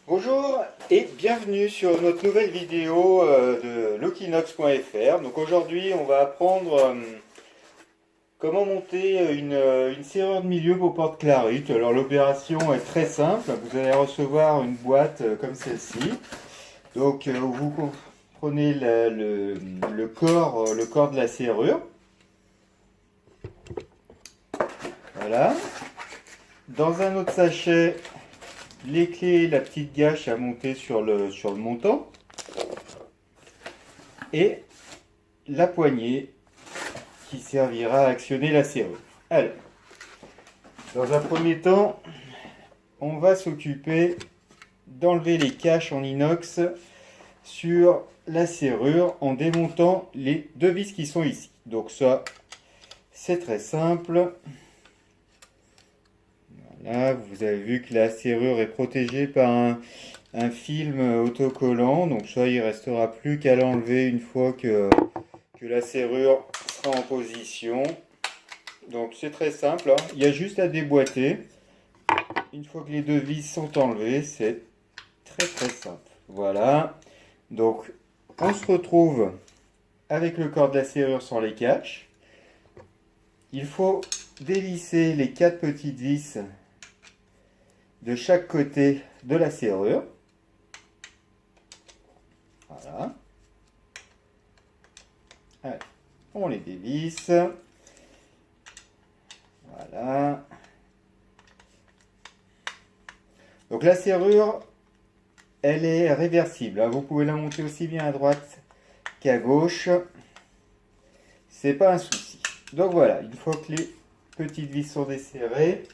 Bonjour et bienvenue sur notre nouvelle vidéo de Lookinox.fr. Donc aujourd'hui on va apprendre comment monter une serrure de milieu pour porte Clarit. Alors l'opération est très simple, vous allez recevoir une boîte comme celle-ci. Donc vous prenez le corps de la serrure. Voilà. Dans un autre sachet, les clés, la petite gâche à monter sur le montant et la poignée qui servira à actionner la serrure. Alors, dans un premier temps, on va s'occuper d'enlever les caches en inox sur la serrure en démontant les deux vis qui sont ici. Donc ça, c'est très simple. Voilà, vous avez vu que la serrure est protégée par un film autocollant, donc ça il restera plus qu'à l'enlever une fois que la serrure sera en position. Donc c'est très simple, hein. Il y a juste à déboîter. Une fois que les deux vis sont enlevées, c'est très simple. Voilà, donc on se retrouve avec le corps de la serrure sans les caches. Il faut dévisser les 4 petites vis de chaque côté de la serrure. Voilà. Allez, on les dévisse. Voilà. Donc la serrure, elle est réversible. Vous pouvez la monter aussi bien à droite qu'à gauche. C'est pas un souci. Donc voilà, une fois que les petites vis sont desserrées,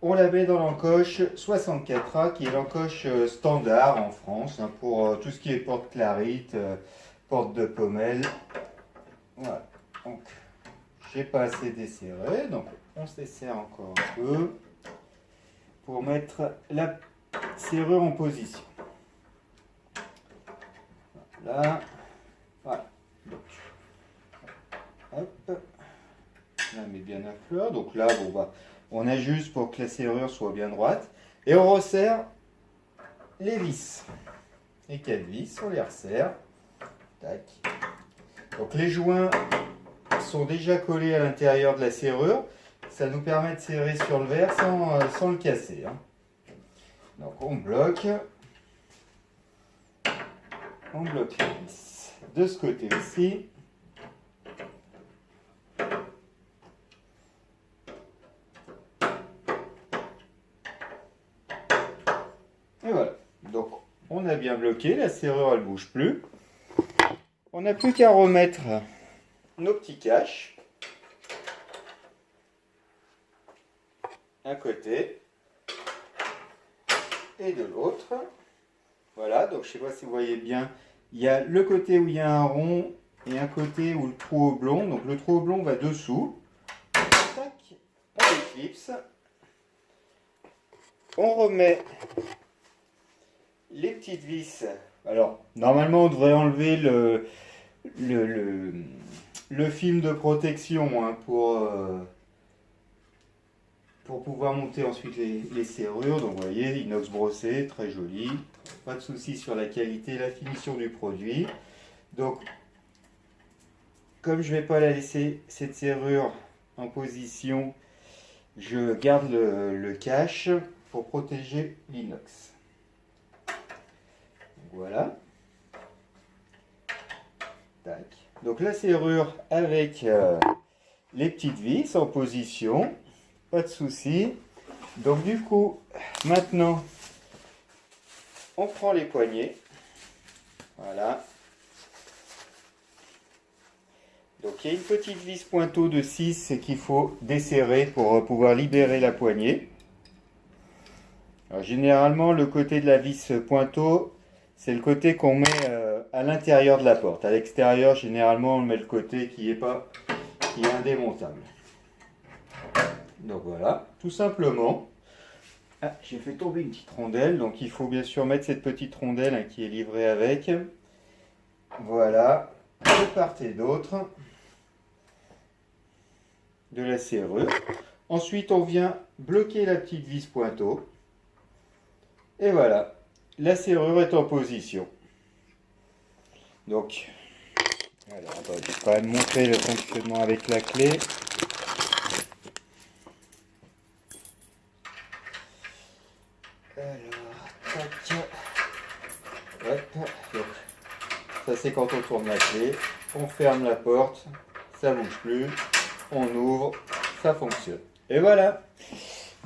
on la met dans l'encoche 64A, qui est l'encoche standard en France, hein, pour tout ce qui est porte Clarit, porte de pommelle. Voilà. Donc, j'ai pas assez desserré, donc on se desserre encore un peu pour mettre la serrure en position. Là, voilà. Donc, hop, on la met bien à fleur. Donc là, bon bah, on ajuste pour que la serrure soit bien droite et on resserre les vis. Les 4 vis, on les resserre. Tac. Donc les joints sont déjà collés à l'intérieur de la serrure. Ça nous permet de serrer sur le verre sans le casser, hein. Donc on bloque les vis de ce côté aussi. Et voilà. Donc on a bien bloqué, la serrure elle bouge plus. On n'a plus qu'à remettre nos petits caches un côté et de l'autre. Voilà, donc je ne sais pas si vous voyez bien, il y a le côté où il y a un rond et un côté où le trou oblong. Donc le trou oblong va dessous. Tac, on éclipse. On remet les petites vis. Alors, normalement, on devrait enlever le film de protection, hein, pour pouvoir monter ensuite les serrures. Donc vous voyez, inox brossé, très joli. Pas de souci sur la qualité et la finition du produit. Donc, comme je ne vais pas la laisser, cette serrure, en position, je garde le cache pour protéger l'inox. Voilà. Tac. Donc la serrure avec les petites vis en position. Pas de souci. Donc du coup, maintenant, on prend les poignées. Voilà. Donc il y a une petite vis pointeau de 6 qu'il faut desserrer pour pouvoir libérer la poignée. Alors, généralement, le côté de la vis pointeau, c'est le côté qu'on met à l'intérieur de la porte. À l'extérieur, généralement, on met le côté qui est indémontable. Donc voilà, tout simplement. Ah, j'ai fait tomber une petite rondelle, donc il faut bien sûr mettre cette petite rondelle, hein, qui est livrée avec. Voilà, de part et d'autre de la serrure. Ensuite, on vient bloquer la petite vis pointeau. Et voilà, la serrure est en position. Donc, alors, je vais quand même montrer le fonctionnement avec la clé. Alors, tac. Hop. Donc, ça c'est quand on tourne la clé. On ferme la porte, ça bouge plus. On ouvre, ça fonctionne. Et voilà.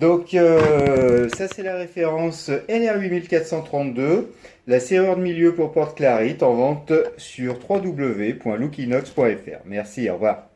Donc, ça c'est la référence LR8432, la serrure de milieu pour porte Clarite en vente sur www.lookinox.fr. Merci, au revoir.